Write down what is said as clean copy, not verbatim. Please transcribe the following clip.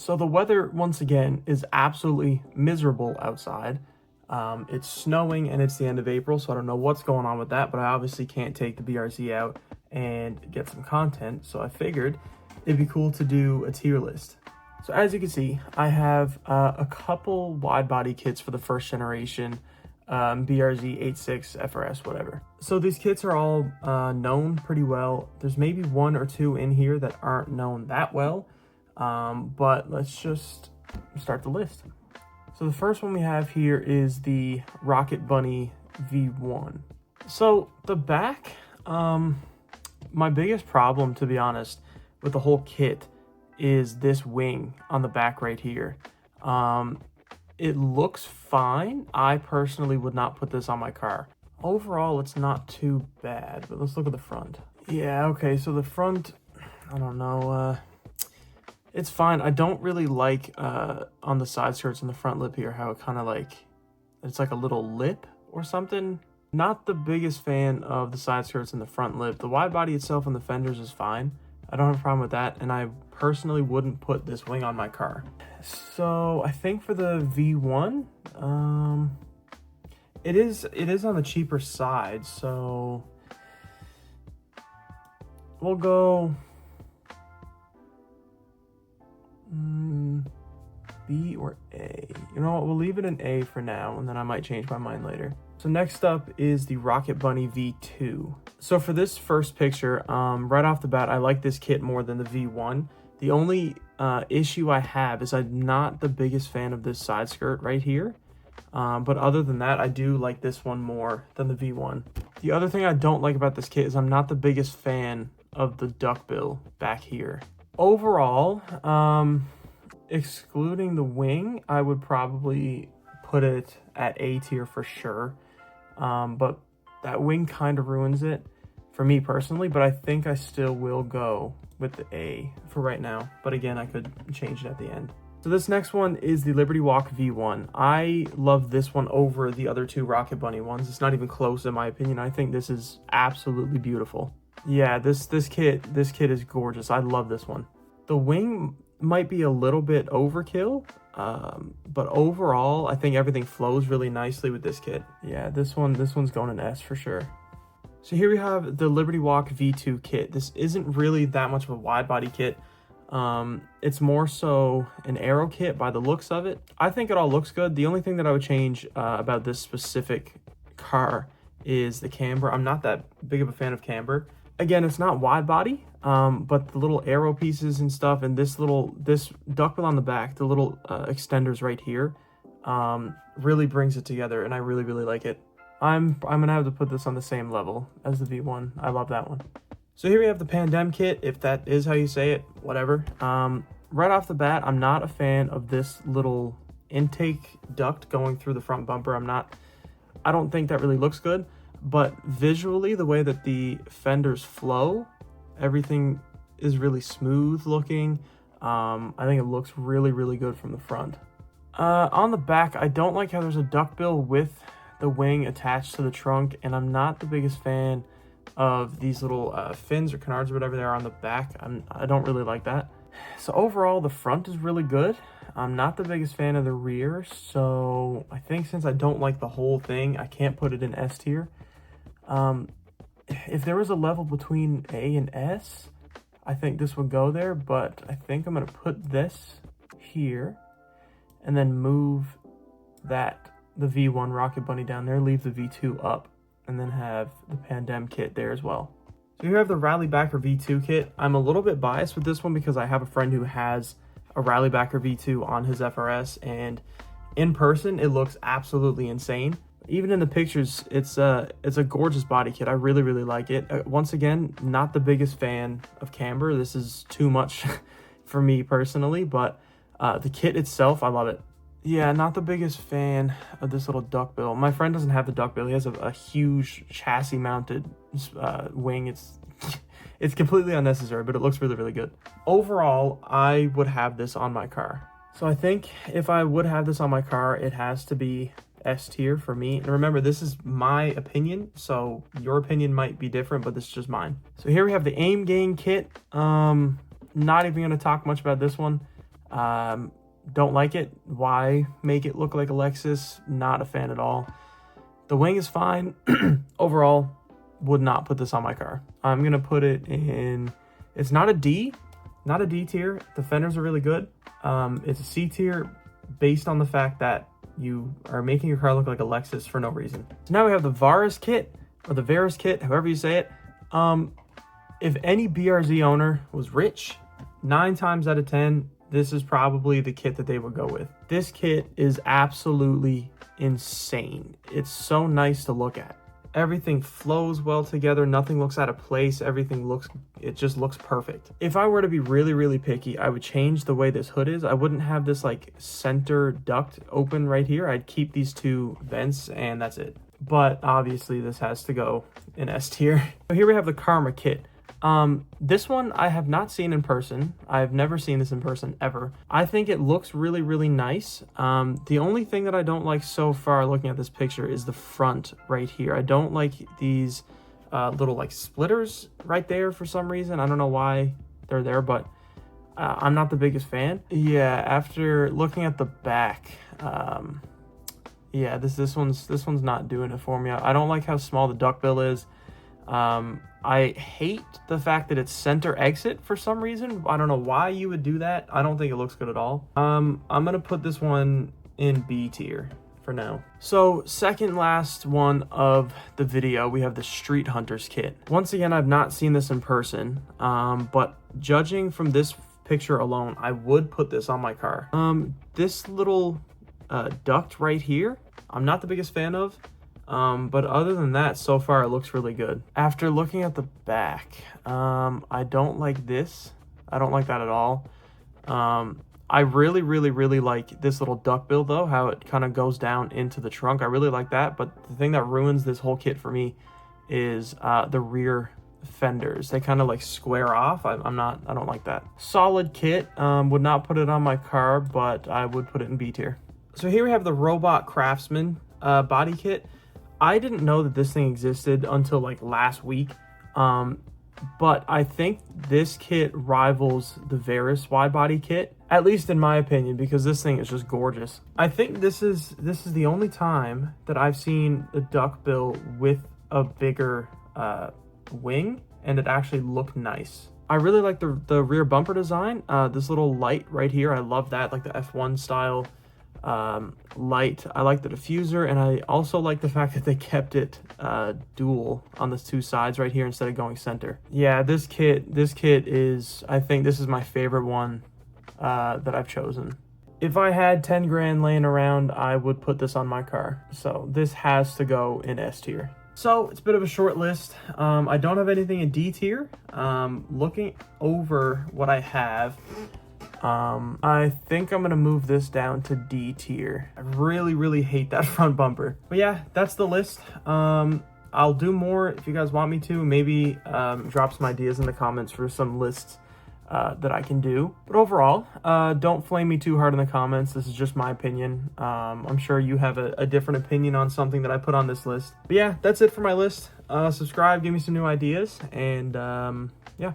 So the weather, once again, is absolutely miserable outside. It's snowing and it's the end of April, so I don't know what's going on with that, but I obviously can't take the BRZ out and get some content, so I figured it'd be cool to do a tier list. So as you can see, I have a couple wide body kits for the first generation BRZ 86 FRS, whatever. So these kits are all known pretty well. There's maybe one or two in here that aren't known that well, but let's just start the list. So the first one we have here is the Rocket Bunny V1. So the back, my biggest problem, to be honest, with the whole kit is this wing on the back right here. It looks fine. I personally would not put this on my car. Overall, it's not too bad, but let's look at the front. Yeah, okay, so the front, I don't know, it's fine. I don't really like on the side skirts and the front lip here how it kind of like, it's like a little lip or something. Not the biggest fan of the side skirts and the front lip. The wide body itself and the fenders is fine. I don't have a problem with that, and I personally wouldn't put this wing on my car. So I think for the V1, it is on the cheaper side, so we'll go B or A. You know what, we'll leave it an A for now, and then I might change my mind later. So next up is the Rocket Bunny V2. So for this first picture, right off the bat, I like this kit more than the V1. The only issue I have is I'm not the biggest fan of this side skirt right here. But other than that, I do like this one more than the V1. The other thing I don't like about this kit is I'm not the biggest fan of the duckbill back here. Overall, excluding the wing, I would probably put it at A tier for sure. But that wing kind of ruins it for me personally, but I think I still will go with the A for right now. But again, I could change it at the end. So this next one is the Liberty Walk V1. I love this one over the other two Rocket Bunny ones. It's not even close in my opinion. I think this is absolutely beautiful. Yeah, this kit is gorgeous. I love this one. The wing might be a little bit overkill, but overall, I think everything flows really nicely with this kit. Yeah, this one's going an S for sure. So here we have the Liberty Walk V2 kit. This isn't really that much of a wide body kit. It's more so an aero kit by the looks of it. I think it all looks good. The only thing that I would change about this specific car is the camber. I'm not that big of a fan of camber. Again, it's not wide body, but the little aero pieces and stuff, and this duckbill on the back, the little extenders right here, really brings it together, and I really, really like it. I'm gonna have to put this on the same level as the V1. I love that one. So here we have the Pandem kit, if that is how you say it, whatever. Right off the bat, I'm not a fan of this little intake duct going through the front bumper. I don't think that really looks good, but visually, the way that the fenders flow, everything is really smooth looking. I think it looks really, really good from the front. On the back, I don't like how there's a duckbill with the wing attached to the trunk, and I'm not the biggest fan of these little fins or canards or whatever they are on the back. I don't really like that. So overall, the front is really good. I'm not the biggest fan of the rear, so I think since I don't like the whole thing, I can't put it in S tier. If there was a level between A and S, I think this would go there, but I think I'm going to put this here and then move the V1 Rocket Bunny down there, leave the V2 up, and then have the Pandem kit there as well. So here I have the Rallybacker V2 kit. I'm a little bit biased with this one because I have a friend who has a Rallybacker V2 on his FRS, and in person it looks absolutely insane. Even in the pictures, it's a gorgeous body kit. I really, really like it. Once again, not the biggest fan of camber. This is too much for me personally, but the kit itself, I love it. Yeah, not the biggest fan of this little duckbill. My friend doesn't have the duckbill. He has a huge chassis mounted wing. It's completely unnecessary, but it looks really, really good. Overall, I would have this on my car. So I think if I would have this on my car, it has to be S tier for me. And remember, this is my opinion, so your opinion might be different, but this is just mine. So here we have the Aim Gang kit. Not even going to talk much about this one. Don't like it. Why make it look like a Lexus? Not a fan at all. The wing is fine. Overall, would not put this on my car. I'm going to put it in, it's not a D tier. The fenders are really good. It's a C tier based on the fact that you are making your car look like a Lexus for no reason. So now we have the VRS kit, or the VRS kit, however you say it. If any BRZ owner was rich, 9 times out of 10, this is probably the kit that they would go with. This kit is absolutely insane. It's so nice to look at. Everything flows well together. Nothing looks out of place. It just looks perfect. If I were to be really, really picky, I would change the way this hood is. I wouldn't have this like center duct open right here. I'd keep these 2 vents and that's it. But obviously this has to go in S tier. So here we have the Karma kit. This one I have not seen in person. I've never seen this in person ever. I think it looks really, really nice. The only thing that I don't like so far looking at this picture is the front right here. I don't like these little like splitters right there for some reason. I don't know why they're there, but I'm not the biggest fan. Yeah, after looking at the back, yeah, this one's not doing it for me. I don't like how small the duckbill is. I hate the fact that it's center exit for some reason. I don't know why you would do that. I don't think it looks good at all. I'm gonna put this one in B tier for now. So second last one of the video, we have the Street Hunters kit. Once again, I've not seen this in person, but judging from this picture alone, I would put this on my car. This little duct right here, I'm not the biggest fan of. But other than that, so far it looks really good. After looking at the back, I don't like this. I don't like that at all. I really, really, really like this little duckbill though, how it kind of goes down into the trunk. I really like that, but the thing that ruins this whole kit for me is the rear fenders. They kind of like square off. I don't like that. Solid kit. Would not put it on my car, but I would put it in B tier. So here we have the Robot Craftsman body kit. I didn't know that this thing existed until like last week, but I think this kit rivals the Veris wide body kit, at least in my opinion, because this thing is just gorgeous. I think this is the only time that I've seen a duckbill with a bigger wing and it actually looked nice. I really like the rear bumper design. This little light right here, I love that, like the F1 style light. I like the diffuser, and I also like the fact that they kept it dual on the 2 sides right here instead of going center. Yeah, this kit is, I think this is my favorite one that I've chosen. If I had 10 grand laying around, I would put this on my car. So this has to go in S tier. So it's a bit of a short list. I don't have anything in D tier. Looking over what I have, I think I'm gonna move this down to D tier. I really, really hate that front bumper. But yeah, that's the list. I'll do more if you guys want me to. Maybe drop some ideas in the comments for some lists that I can do. But overall, don't flame me too hard in the comments. This is just my opinion. I'm sure you have a different opinion on something that I put on this list. But yeah, that's it for my list. Subscribe, give me some new ideas, and yeah.